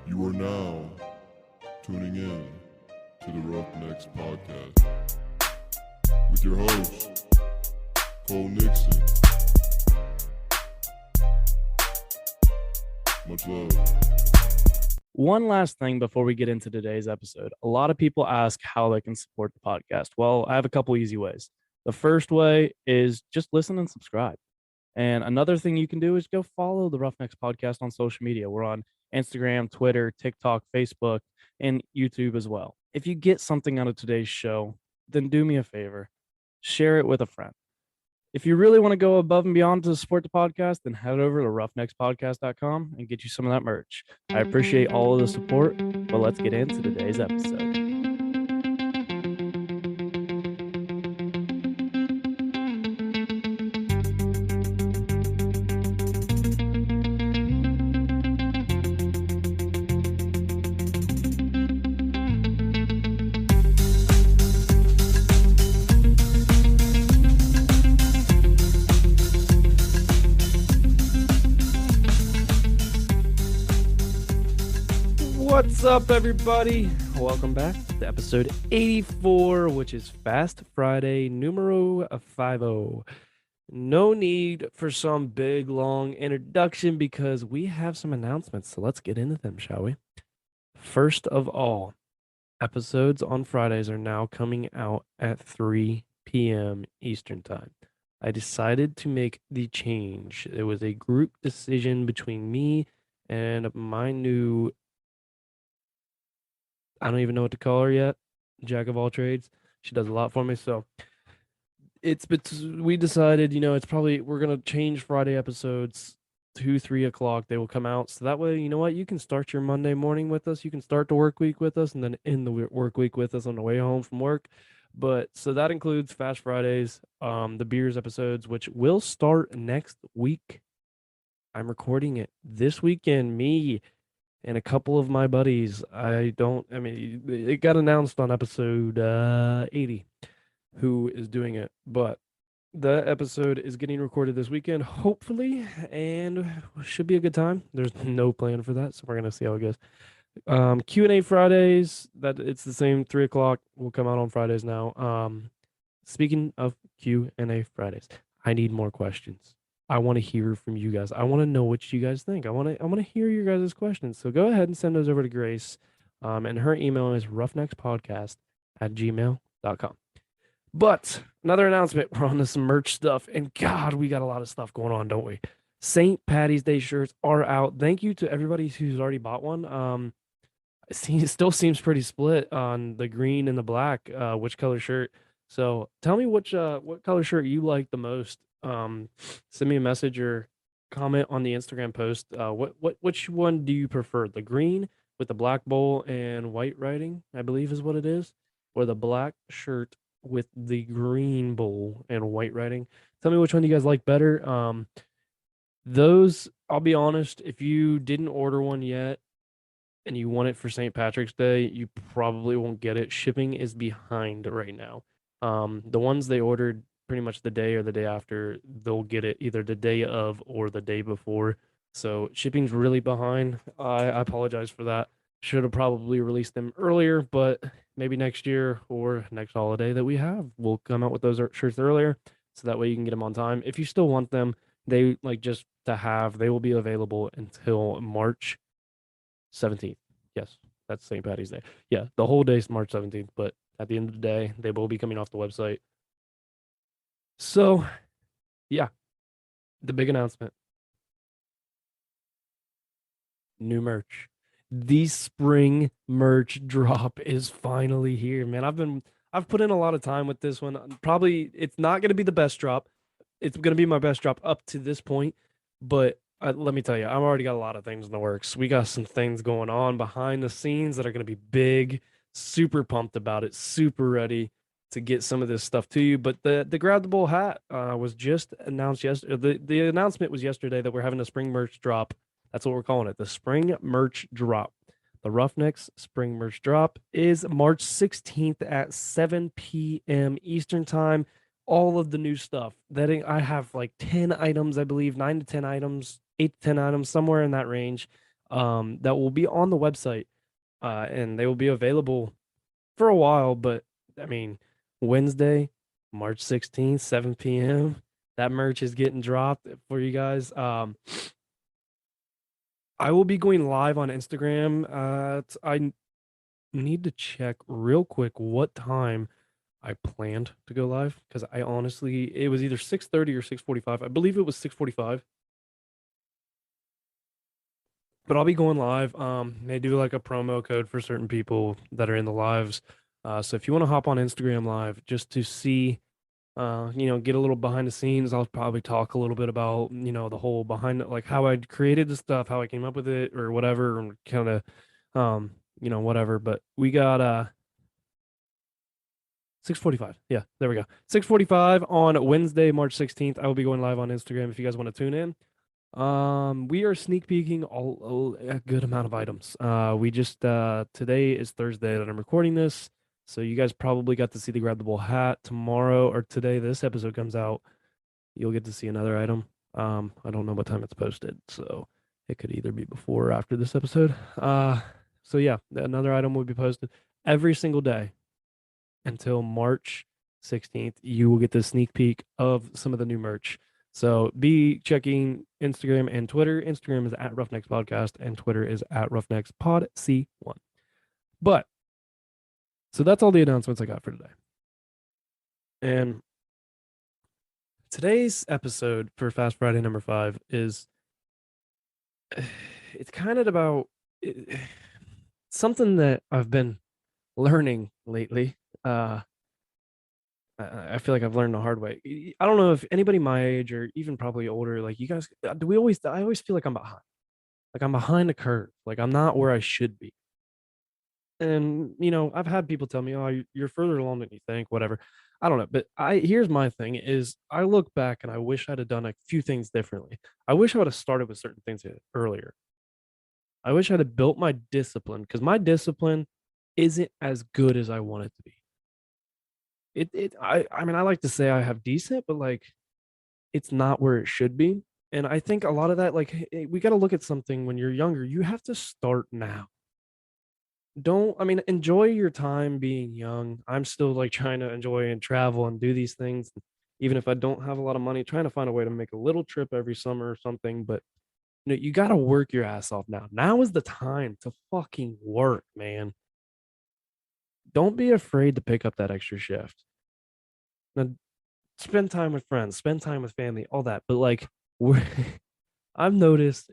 You are now tuning in to the Roughnecks podcast with your host, Cole Nixon. Much love. One last thing before we get into today's episode. A lot of people ask how they can support the podcast. Well, I have a couple easy ways. The first way is just listen and subscribe. And another thing you can do is go follow the Roughnecks podcast on social media. We're on Instagram, Twitter, TikTok, Facebook, and YouTube as well. If you get something out of today's show, then do me a favor, share it with a friend. If you really want to go above and beyond to support the podcast, then head over to roughneckspodcast.com and get you some of that merch. I appreciate all of the support, but let's get into today's episode. What's up, everybody? Welcome back to episode 84, which is Fast Friday numero 50. No need for some big, long introduction because we have some announcements. So let's get into them, shall we? First of all, episodes on Fridays are now coming out at 3 p.m. Eastern Time. I decided to make the change. It was a group decision between me and my new, I don't even know what to call her yet, jack of all trades. She does a lot for me. So we decided, it's probably, we're going to change Friday episodes to 3 o'clock. They will come out. So that way, you know what? You can start your Monday morning with us. You can start the work week with us and then end the work week with us on the way home from work. But so that includes Fast Fridays, the beers episodes, which will start next week. I'm recording it this weekend. Me and a couple of my buddies. It got announced on episode 80 who is doing it, but the episode is getting recorded this weekend, hopefully, and should be a good time. There's no plan for that, so we're gonna see how it goes. Q&A Fridays, that it's the same 3 o'clock, will come out on Fridays now. Speaking of Q&A Fridays, I need more questions. I want to hear from you guys. I want to know what you guys think. I want to hear your guys' questions. So go ahead and send those over to Grace. And her email is roughneckspodcast@gmail.com. But another announcement. We're on to some merch stuff. And God, we got a lot of stuff going on, don't we? St. Patty's Day shirts are out. Thank you to everybody who's already bought one. It still seems pretty split on the green and the black, which color shirt. So tell me what color shirt you like the most. Send me a message or comment on the Instagram post. Which one do you prefer? The green with the black bowl and white writing, I believe is what it is, or the black shirt with the green bowl and white writing? Tell me which one you guys like better. Those, I'll be honest, if you didn't order one yet and you want it for St. Patrick's Day, you probably won't get it. Shipping is behind right now. The ones they ordered pretty much the day or the day after, they'll get it either the day of or the day before. So shipping's really behind. I apologize for that. Should have probably released them earlier, but maybe next year or next holiday that we have, we'll come out with those shirts earlier. So that way you can get them on time. If you still want them, they will be available until March 17th. Yes, that's St. Patty's Day. Yeah, the whole day is March 17th, but at the end of the day, they will be coming off the website. So, yeah, the big announcement. New merch. The spring merch drop is finally here, man. I've put in a lot of time with this one. Probably it's not going to be the best drop. It's going to be my best drop up to this point, but let me tell you, I've already got a lot of things in the works. We got some things going on behind the scenes that are going to be big. Super pumped about it. Super ready to get some of this stuff to you. But the Grab the Bowl hat was just announced yesterday. The announcement was yesterday that we're having a spring merch drop. That's what we're calling it, the spring merch drop. The Roughnecks spring merch drop is March 16th at 7 p.m. Eastern Time. All of the new stuff that I have like 10 items, I believe, 9 to 10 items, 8 to 10 items, somewhere in that range. that will be on the website, and they will be available for a while. But I mean, Wednesday, March 16th, 7 p.m. That merch is getting dropped for you guys. I will be going live on Instagram. I need to check real quick what time I planned to go live because I honestly it was either 6:30 or 6:45. I believe it was 6:45. But I'll be going live. They do like a promo code for certain people that are in the lives. So if you want to hop on Instagram live just to see, get a little behind the scenes, I'll probably talk a little bit about, the whole behind like how I created the stuff, how I came up with it or whatever, and kind of, whatever. But we got 6:45. Yeah, there we go. 6:45 on Wednesday, March 16th. I will be going live on Instagram if you guys want to tune in. We are sneak peeking a good amount of items. We just today is Thursday that I'm recording this, so you guys probably got to see the grab the bull hat tomorrow or today. This episode comes out, you'll get to see another item. I don't know what time it's posted, so it could either be before or after this episode. So yeah, another item will be posted every single day until March 16th. You will get the sneak peek of some of the new merch. So be checking Instagram and Twitter. Instagram is at Roughnecks Podcast and Twitter is at Roughnecks Pod C1. But so that's all the announcements I got for today. And today's episode for Fast Friday number 5 is it's kind of about something that I've been learning lately. I feel like I've learned the hard way. I don't know if anybody my age or even probably older, like you guys, do we always, I always feel like I'm behind. Like I'm behind the curve. Like I'm not where I should be. And, I've had people tell me, oh, you're further along than you think, whatever. I don't know. But here's my thing is I look back and I wish I'd have done a few things differently. I wish I would have started with certain things earlier. I wish I'd have built my discipline because my discipline isn't as good as I want it to be. I mean, I like to say I have decent, but like it's not where it should be. And I think a lot of that, like, we got to look at something when you're younger. You have to start now. I mean, enjoy your time being young. I'm still like trying to enjoy and travel and do these things. Even if I don't have a lot of money, trying to find a way to make a little trip every summer or something. But, you got to work your ass off now. Now is the time to fucking work, man. Don't be afraid to pick up that extra shift. Now, spend time with friends, spend time with family, all that. But like, we're, I've noticed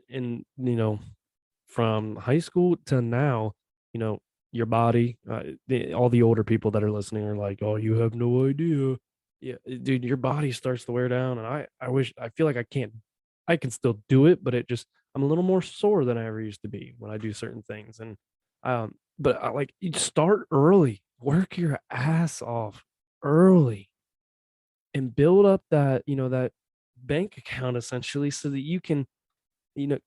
from high school to now, you know, your body, all the older people that are listening are like, oh, you have no idea. Yeah, dude, your body starts to wear down. And I feel like I can still do it, but I'm a little more sore than I ever used to be when I do certain things. And, but I like you start early, work your ass off early and build up that bank account essentially so that you can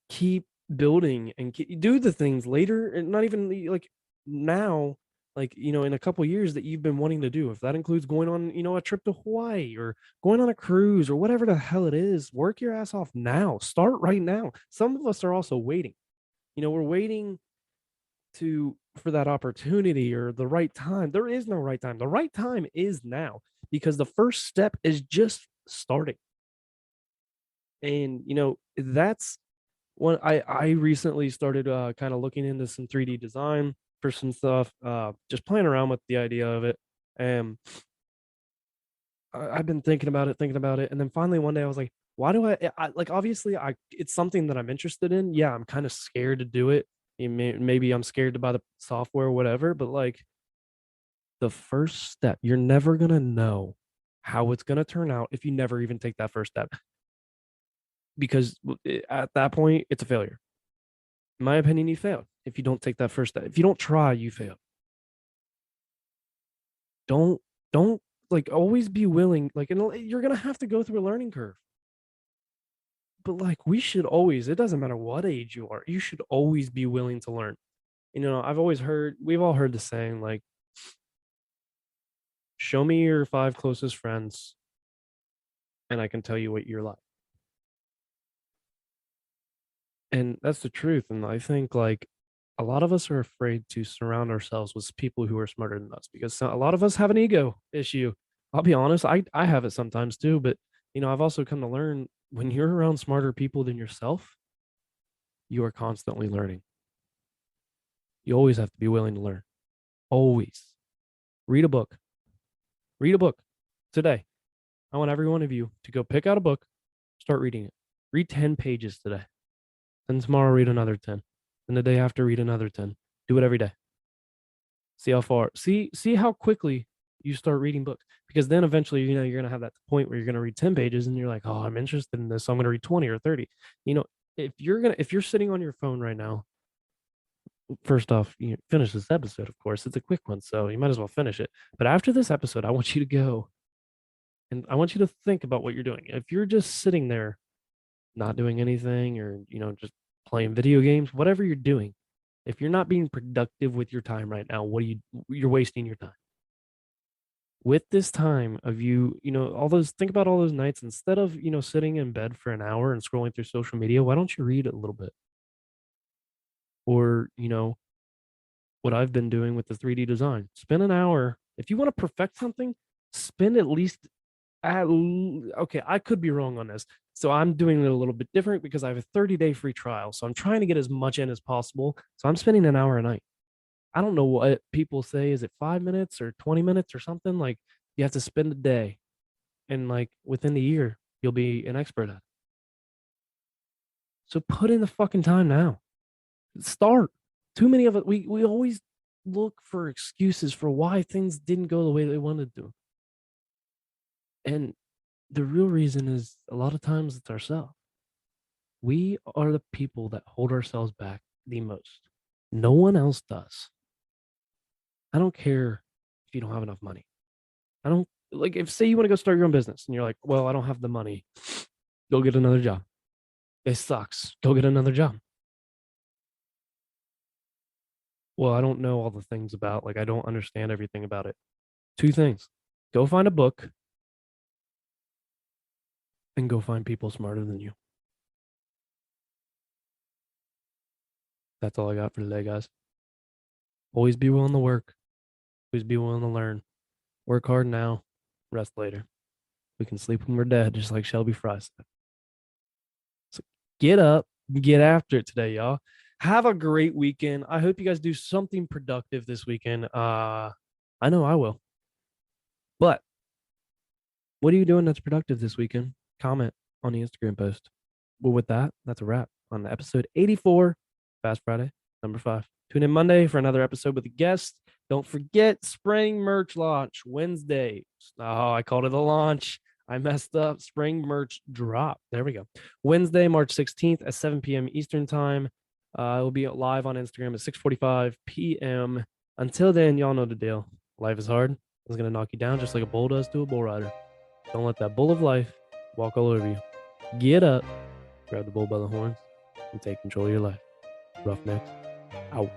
keep building and do the things later and not even like now, like in a couple years that you've been wanting to do. If that includes going on a trip to Hawaii or going on a cruise or whatever the hell it is, work your ass off now. Start right now. Some of us are also waiting. We're waiting for that opportunity or the right time. There is no right time. The right time is now because the first step is just starting. And that's when I recently started kind of looking into some 3D design for some stuff, just playing around with the idea of it. And I've been thinking about it, and then finally one day I was like, why do I like? Obviously, it's something that I'm interested in. Yeah, I'm kind of scared to do it. Maybe I'm scared to buy the software or whatever, but like the first step, you're never gonna know how it's gonna turn out if you never even take that first step. Because at that point, it's a failure. In my opinion, you failed if you don't take that first step. If you don't try, you fail. Don't like always be willing. Like, and you're gonna have to go through a learning curve. But like, we should always. It doesn't matter what age you are. You should always be willing to learn. We've all heard the saying like, "Show me your 5 closest friends, and I can tell you what you're like." And that's the truth. And I think like a lot of us are afraid to surround ourselves with people who are smarter than us because a lot of us have an ego issue. I'll be honest, I have it sometimes too, but I've also come to learn when you're around smarter people than yourself, you are constantly learning. You always have to be willing to learn. Always. Read a book. Read a book today. I want every one of you to go pick out a book, start reading it. Read 10 pages today. Then tomorrow, read another 10. Then the day after, read another 10. Do it every day. See how far, see how quickly you start reading books. Because then eventually, you're going to have that point where you're going to read 10 pages and you're like, oh, I'm interested in this. So I'm going to read 20 or 30. If you're sitting on your phone right now, first off, finish this episode, of course. It's a quick one, so you might as well finish it. But after this episode, I want you to go and I want you to think about what you're doing. If you're just sitting there not doing anything or, just playing video games, whatever you're doing, if you're not being productive with your time right now, you're wasting your time. With this time of think about all those nights instead of, sitting in bed for an hour and scrolling through social media, why don't you read a little bit? Or, what I've been doing with the 3D design. Spend an hour. If you want to perfect something, spend at least okay, I could be wrong on this. So I'm doing it a little bit different because I have a 30-day free trial. So I'm trying to get as much in as possible. So I'm spending an hour a night. I don't know what people say. Is it 5 minutes or 20 minutes or something? Like you have to spend a day. And like within the year, you'll be an expert at it. So put in the fucking time now. Start. Too many of it. We always look for excuses for why things didn't go the way they wanted to. And the real reason is a lot of times it's ourselves. We are the people that hold ourselves back the most. No one else does. I don't care if you don't have enough money. I don't like if say you want to go start your own business and you're like, well, I don't have the money. Go get another job. It sucks. Go get another job. Well, I don't know all the things about, like, I don't understand everything about it. Two things: go find a book and go find people smarter than you. That's all I got for today, guys. Always be willing to work. Always be willing to learn. Work hard now, rest later. We can sleep when we're dead, just like Shelby Fry said. So get up, get after it today, y'all. Have a great weekend. I hope you guys do something productive this weekend. I know I will. But what are you doing that's productive this weekend? Comment on the Instagram post. Well, with that, that's a wrap on episode 84, Fast Friday, number 5. Tune in Monday for another episode with a guest. Don't forget spring merch launch Wednesday. Oh, I called it a launch. I messed up. Spring merch drop. There we go. Wednesday, March 16th at 7 p.m. Eastern time. It will be live on Instagram at 6:45 p.m. Until then, y'all know the deal. Life is hard. It's going to knock you down just like a bull does to a bull rider. Don't let that bull of life walk all over you. Get up, grab the bull by the horns, and take control of your life. Roughnecks, out.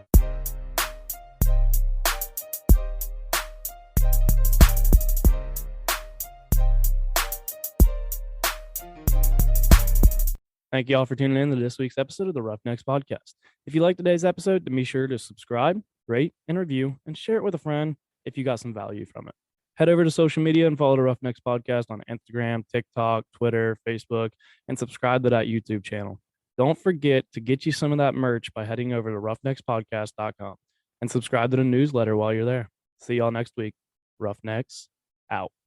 Thank you all for tuning in to this week's episode of the Roughnecks podcast. If you liked today's episode, then be sure to subscribe, rate, and review, and share it with a friend if you got some value from it. Head over to social media and follow the Roughnecks podcast on Instagram, TikTok, Twitter, Facebook, and subscribe to that YouTube channel. Don't forget to get you some of that merch by heading over to roughneckspodcast.com and subscribe to the newsletter while you're there. See y'all next week. Roughnecks, out.